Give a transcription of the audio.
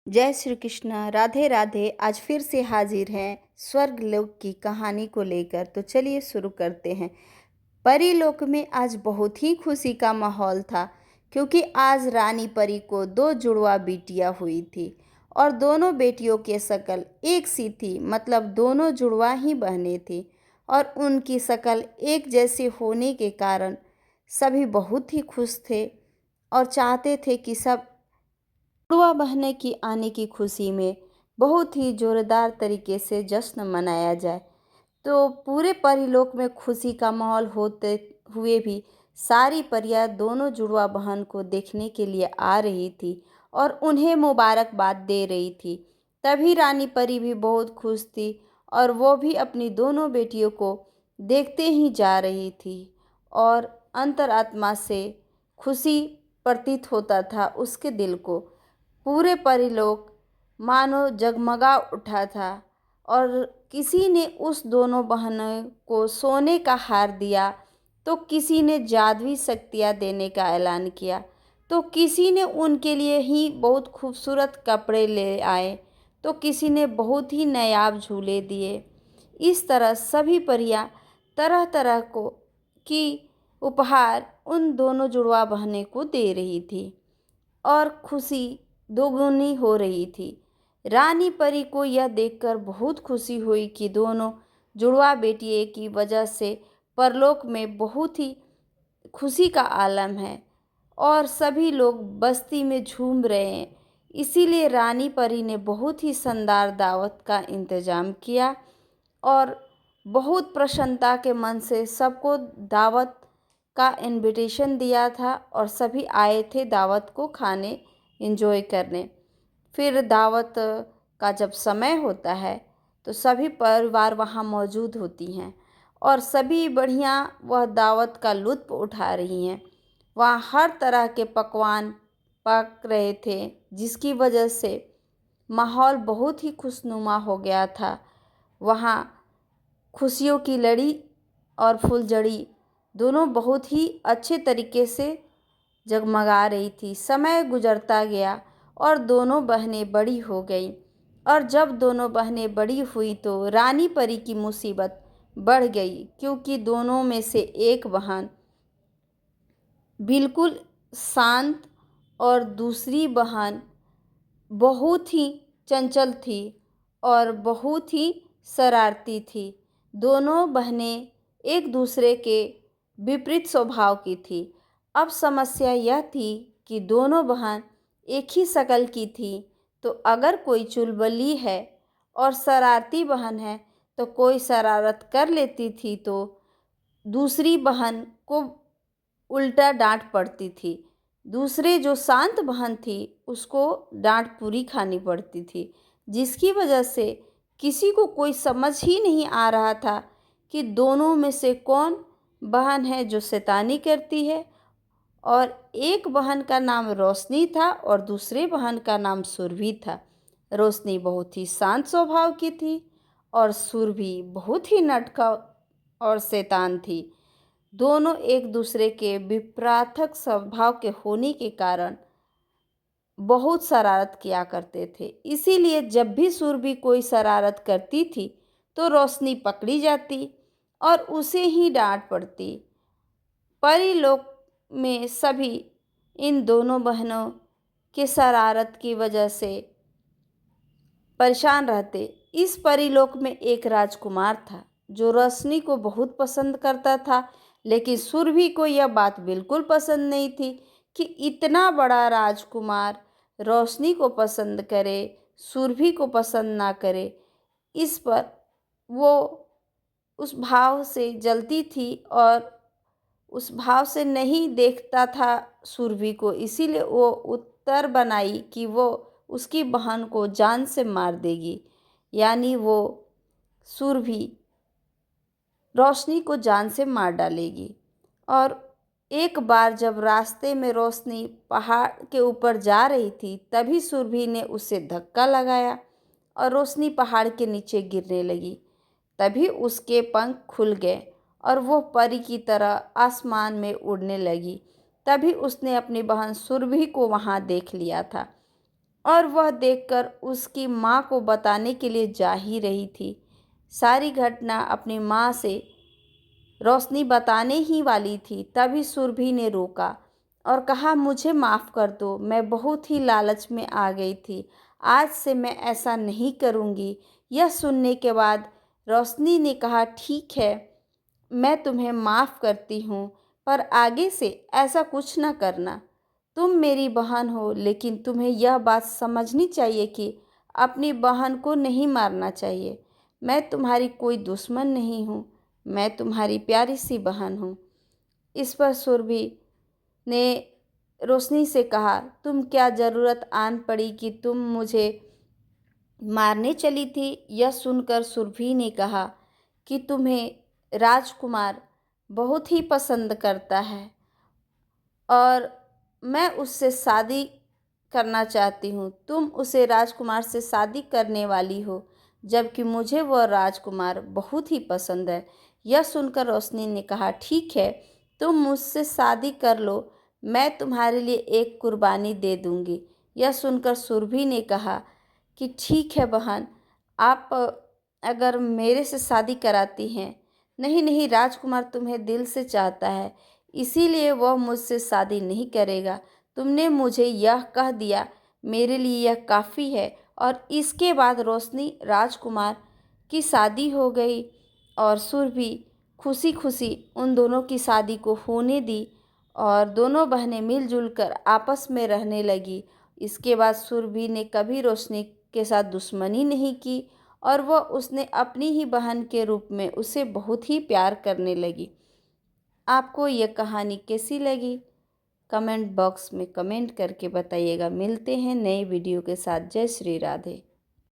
जय श्री कृष्ण। राधे राधे। आज फिर से हाजिर हैं स्वर्ग लोक की कहानी को लेकर। तो चलिए शुरू करते हैं। परी लोक में आज बहुत ही खुशी का माहौल था, क्योंकि आज रानी परी को दो जुड़वा बेटियां हुई थी और दोनों बेटियों की शक्ल एक सी थी। मतलब दोनों जुड़वा ही बहनें थी और उनकी शक्ल एक जैसी होने के कारण सभी बहुत ही खुश थे और चाहते थे कि सब जुड़वा बहने की आने की खुशी में बहुत ही जोरदार तरीके से जश्न मनाया जाए। तो पूरे परिलोक में खुशी का माहौल होते हुए भी सारी परियां दोनों जुड़वा बहन को देखने के लिए आ रही थी और उन्हें मुबारकबाद दे रही थी। तभी रानी परी भी बहुत खुश थी और वो भी अपनी दोनों बेटियों को देखते ही जा रही थी और अंतरात्मा से खुशी प्रतीत होता था उसके दिल को। पूरे परिलोक मानो जगमगा उठा था और किसी ने उस दोनों बहनों को सोने का हार दिया, तो किसी ने जादुई शक्तियाँ देने का ऐलान किया, तो किसी ने उनके लिए ही बहुत खूबसूरत कपड़े ले आए, तो किसी ने बहुत ही नायाब झूले दिए। इस तरह सभी परियां तरह तरह को की उपहार उन दोनों जुड़वा बहनें को दे रही थी और खुशी दोगुनी हो रही थी। रानी परी को यह देखकर बहुत खुशी हुई कि दोनों जुड़वा बेटियों की वजह से परलोक में बहुत ही खुशी का आलम है और सभी लोग बस्ती में झूम रहे हैं। इसीलिए रानी परी ने बहुत ही शानदार दावत का इंतज़ाम किया और बहुत प्रसन्नता के मन से सबको दावत का इनविटेशन दिया था और सभी आए थे दावत को खाने, एंजॉय करने। फिर दावत का जब समय होता है तो सभी परिवार वहाँ मौजूद होती हैं और सभी बढ़िया वह दावत का लुत्फ़ उठा रही हैं। वहाँ हर तरह के पकवान पक रहे थे, जिसकी वजह से माहौल बहुत ही खुशनुमा हो गया था। वहाँ खुशियों की लड़ी और फुलझड़ी दोनों बहुत ही अच्छे तरीके से जगमगा रही थी। समय गुजरता गया और दोनों बहनें बड़ी हो गईं और जब दोनों बहनें बड़ी हुई तो रानी परी की मुसीबत बढ़ गई, क्योंकि दोनों में से एक बहन बिल्कुल शांत और दूसरी बहन बहुत ही चंचल थी और बहुत ही शरारती थी। दोनों बहनें एक दूसरे के विपरीत स्वभाव की थी। अब समस्या यह थी कि दोनों बहन एक ही शक्ल की थी, तो अगर कोई चुलबुली है और शरारती बहन है तो कोई शरारत कर लेती थी तो दूसरी बहन को उल्टा डांट पड़ती थी। दूसरे जो शांत बहन थी उसको डांट पूरी खानी पड़ती थी, जिसकी वजह से किसी को कोई समझ ही नहीं आ रहा था कि दोनों में से कौन बहन है जो शैतानी करती है। और एक बहन का नाम रोशनी था और दूसरे बहन का नाम सुरभि था। रोशनी बहुत ही शांत स्वभाव की थी और सुरभि बहुत ही नटखट और शैतान थी। दोनों एक दूसरे के विपरीत स्वभाव के होने के कारण बहुत शरारत किया करते थे। इसीलिए जब भी सुरभि कोई शरारत करती थी तो रोशनी पकड़ी जाती और उसे ही डांट पड़ती। परिलोक में सभी इन दोनों बहनों के शरारत की वजह से परेशान रहते। इस परिलोक में एक राजकुमार था जो रोशनी को बहुत पसंद करता था, लेकिन सुरभि को यह बात बिल्कुल पसंद नहीं थी कि इतना बड़ा राजकुमार रोशनी को पसंद करे, सुरभि को पसंद ना करे। इस पर वो उस भाव से जलती थी और उस भाव से नहीं देखता था सुरभि को। इसीलिए वो उत्तर बनाई कि वो उसकी बहन को जान से मार देगी, यानी वो सुरभि रोशनी को जान से मार डालेगी। और एक बार जब रास्ते में रोशनी पहाड़ के ऊपर जा रही थी, तभी सुरभि ने उसे धक्का लगाया और रोशनी पहाड़ के नीचे गिरने लगी। तभी उसके पंख खुल गए और वो परी की तरह आसमान में उड़ने लगी। तभी उसने अपनी बहन सुरभि को वहाँ देख लिया था और वह देखकर उसकी माँ को बताने के लिए जा ही रही थी। सारी घटना अपनी माँ से रोशनी बताने ही वाली थी, तभी सुरभि ने रोका और कहा, मुझे माफ़ कर दो, मैं बहुत ही लालच में आ गई थी। आज से मैं ऐसा नहीं करूँगी। यह सुनने के बाद रोशनी ने कहा, ठीक है, मैं तुम्हें माफ़ करती हूँ, पर आगे से ऐसा कुछ ना करना। तुम मेरी बहन हो, लेकिन तुम्हें यह बात समझनी चाहिए कि अपनी बहन को नहीं मारना चाहिए। मैं तुम्हारी कोई दुश्मन नहीं हूँ, मैं तुम्हारी प्यारी सी बहन हूँ। इस पर सुरभि ने रोशनी से कहा, तुम क्या ज़रूरत आन पड़ी कि तुम मुझे मारने चली थी? यह सुनकर सुरभि ने कहा कि तुम्हें राजकुमार बहुत ही पसंद करता है और मैं उससे शादी करना चाहती हूँ। तुम उसे राजकुमार से शादी करने वाली हो, जबकि मुझे वह राजकुमार बहुत ही पसंद है। यह सुनकर रोशनी ने कहा, ठीक है, तुम मुझसे शादी कर लो, मैं तुम्हारे लिए एक कुर्बानी दे दूँगी। यह सुनकर सुरभि ने कहा कि ठीक है बहन, आप अगर मेरे से शादी कराती हैं। नहीं नहीं, राजकुमार तुम्हें दिल से चाहता है, इसीलिए वह मुझसे शादी नहीं करेगा। तुमने मुझे यह कह दिया, मेरे लिए यह काफ़ी है। और इसके बाद रोशनी राजकुमार की शादी हो गई और सुरभि खुशी खुशी उन दोनों की शादी को होने दी और दोनों बहनें मिलजुल कर आपस में रहने लगी। इसके बाद सुरभि ने कभी रोशनी के साथ दुश्मनी नहीं की और वह उसने अपनी ही बहन के रूप में उसे बहुत ही प्यार करने लगी। आपको यह कहानी कैसी लगी? कमेंट बॉक्स में कमेंट करके बताइएगा। मिलते हैं नए वीडियो के साथ। जय श्री राधे।